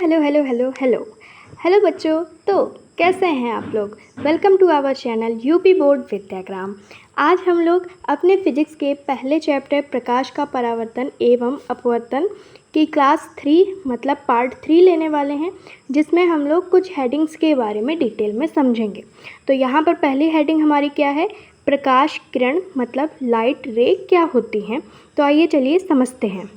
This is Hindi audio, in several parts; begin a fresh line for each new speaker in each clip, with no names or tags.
Hello hello hello hello hello बच्चों। तो कैसे हैं आप लोग? Welcome to our channel UP board Vidyagram. आज हम लोग अपने फिजिक्स के पहले चैप्टर प्रकाश का परावर्तन एवं अपवर्तन की क्लास 3 मतलब पार्ट 3 लेने वाले हैं, जिसमें हम लोग कुछ हेडिंग्स के बारे में डिटेल में समझेंगे। तो यहाँ पर पहली हेडिंग हमारी क्या है? प्रकाश किरण मतलब लाइट रे क्या होती हैं। तो आइए चलिए समझते हैं।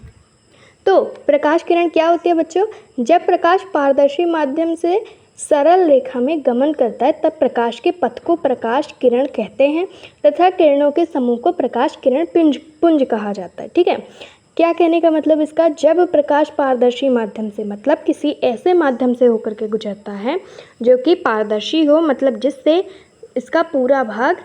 तो प्रकाश किरण क्या होती है बच्चों? जब प्रकाश पारदर्शी माध्यम से सरल रेखा में गमन करता है तब प्रकाश के पथ को प्रकाश किरण कहते हैं तथा किरणों के समूह को प्रकाश किरण पुंज कहा जाता है। ठीक है, क्या कहने का मतलब इसका? जब प्रकाश पारदर्शी माध्यम से मतलब किसी ऐसे माध्यम से होकर के गुजरता है जो कि पारदर्शी हो, मतलब जिससे इसका पूरा भाग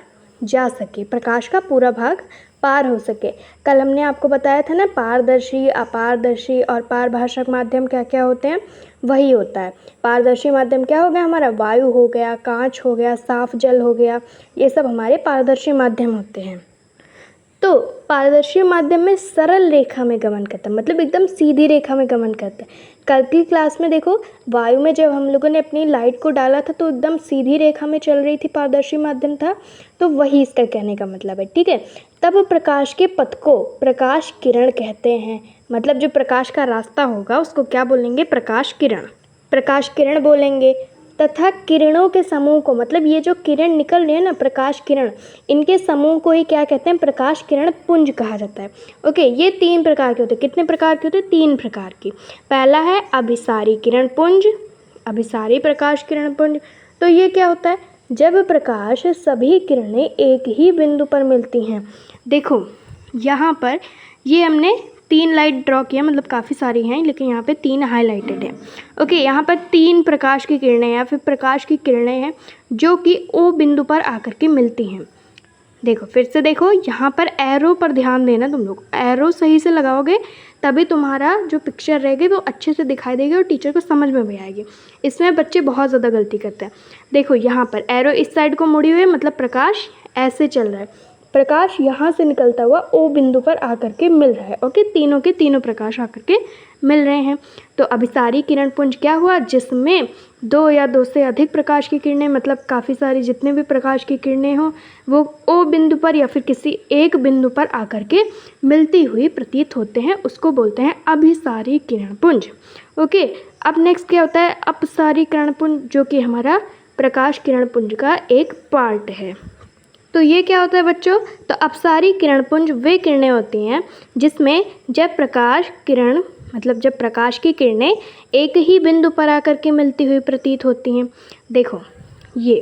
जा सके, प्रकाश का पूरा भाग पार हो सके। कल हमने आपको बताया था ना, पारदर्शी, अपारदर्शी और पारभाषक माध्यम क्या क्या होते हैं, वही होता है। पारदर्शी माध्यम क्या हो गया हमारा? वायु हो गया, कांच हो गया, साफ जल हो गया, ये सब हमारे पारदर्शी माध्यम होते हैं। तो पारदर्शी माध्यम में सरल रेखा में गमन करता है, मतलब एकदम सीधी रेखा में गमन करता है। कल की क्लास में देखो, वायु में जब हम लोगों ने अपनी लाइट को डाला था तो एकदम सीधी रेखा में चल रही थी, पारदर्शी माध्यम था। तो वही इसका कहने का मतलब है। ठीक है, तब प्रकाश के पथ को प्रकाश किरण कहते हैं, मतलब जो प्रकाश का रास्ता होगा उसको क्या बोलेंगे? प्रकाश किरण, प्रकाश किरण बोलेंगे। तथा किरणों के समूह को, मतलब ये जो किरण निकल रही है ना, प्रकाश किरण, इनके समूह को ही क्या कहते हैं? प्रकाश किरण पुंज कहा जाता है। ओके, ये 3 प्रकार के होते हैं। कितने प्रकार के होते हैं? 3 प्रकार की। पहला है अभिसारी किरण पुंज, अभिसारी प्रकाश किरण पुंज। तो ये क्या होता है? जब प्रकाश सभी किरणें एक ही बिंदु पर मिलती हैं। देखो यहाँ पर ये हमने 3 लाइट ड्रॉ किया, मतलब काफ़ी सारी हैं लेकिन यहाँ पे 3 हाईलाइटेड हैं। ओके, यहाँ पर 3 प्रकाश की किरणें या फिर प्रकाश की किरणें हैं जो कि ओ बिंदु पर आकर के मिलती हैं। देखो फिर से देखो, यहाँ पर एरो पर ध्यान देना तुम लोग। एरो सही से लगाओगे तभी तुम्हारा जो पिक्चर रहेगी वो अच्छे से दिखाई देगी और टीचर को समझ में भी आएगी। इसमें बच्चे बहुत ज़्यादा गलती करते हैं। देखो यहाँ पर एरो इस साइड को मुड़ी हुई है, मतलब प्रकाश ऐसे चल रहा है। प्रकाश यहाँ से निकलता हुआ ओ बिंदु पर आकर के मिल रहा है। ओके, तीनों के तीनों प्रकाश आकर के मिल रहे हैं। तो अभिसारी किरण पुंज क्या हुआ? जिसमें 2 या 2 से अधिक प्रकाश की किरणें, मतलब काफ़ी सारी जितने भी प्रकाश की किरणें हों, वो ओ बिंदु पर या फिर किसी एक बिंदु पर आकर के मिलती हुई प्रतीत होते हैं, उसको बोलते हैं अभिसारी किरण पुंज। ओके, अब नेक्स्ट क्या होता है? अपसारी किरण पुंज, जो कि हमारा प्रकाश किरण पुंज का एक पार्ट है। तो ये क्या होता है बच्चों? तो अपसारी किरण पुंज वे किरणें होती हैं जिसमें जब प्रकाश किरण, मतलब जब प्रकाश की किरणें एक ही बिंदु पर आकर के मिलती हुई प्रतीत होती हैं। देखो ये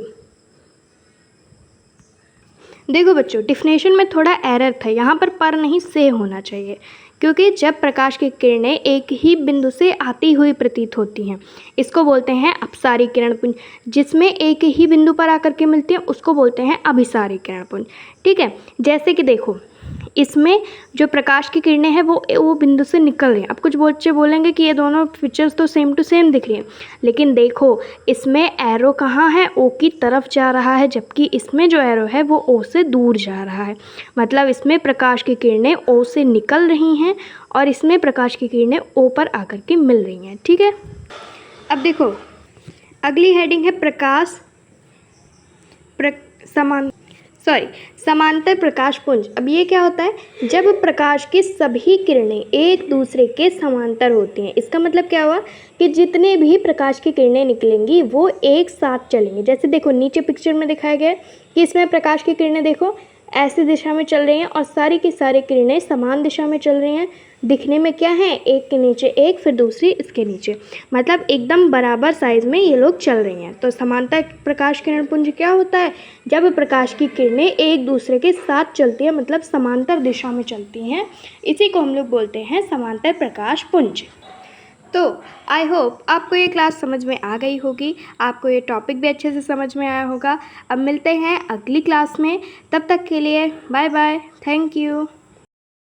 देखो बच्चों, डिफिनेशन में थोड़ा एरर था, यहाँ पर नहीं से होना चाहिए, क्योंकि जब प्रकाश की किरणें एक ही बिंदु से आती हुई प्रतीत होती हैं, इसको बोलते हैं अपसारी किरण पुंज। जिसमें एक ही बिंदु पर आकर के मिलती हैं उसको बोलते हैं अभिसारी किरण पुंज। ठीक है, जैसे कि देखो इसमें जो प्रकाश की किरणें हैं वो बिंदु से निकल रही हैं। अब कुछ बच्चे बोलेंगे कि ये दोनों पिक्चर्स तो सेम टू सेम दिख रही हैं, लेकिन देखो इसमें एरो कहाँ है? ओ की तरफ जा रहा है, जबकि इसमें जो एरो है वो ओ से दूर जा रहा है। मतलब इसमें प्रकाश की किरणें ओ से निकल रही हैं और इसमें प्रकाश की किरणें ओ पर आकर के मिल रही हैं। ठीक है, अब देखो अगली हेडिंग है प्रकाश समांतर प्रकाश पुंज। अब ये क्या होता है? जब प्रकाश की सभी किरणें एक दूसरे के समांतर होती हैं। इसका मतलब क्या हुआ कि जितने भी प्रकाश की किरणें निकलेंगी वो एक साथ चलेंगी। जैसे देखो नीचे पिक्चर में दिखाया गया है कि इसमें प्रकाश की किरणें देखो ऐसी दिशा में चल रही हैं और सारी की सारी किरणें समान दिशा में चल रही हैं। दिखने में क्या है? एक के नीचे एक, फिर दूसरी इसके नीचे, मतलब एकदम बराबर साइज में ये लोग चल रही हैं। तो समांतर प्रकाश किरण पुंज क्या होता है? जब प्रकाश की किरणें एक दूसरे के साथ चलती हैं, मतलब समांतर दिशा में चलती हैं, इसी को हम लोग बोलते हैं समांतर प्रकाश पुंज। तो आई होप आपको ये क्लास समझ में आ गई होगी, आपको ये टॉपिक भी अच्छे से समझ में आया होगा। अब मिलते हैं अगली क्लास में, तब तक के लिए बाय बाय, थैंक यू।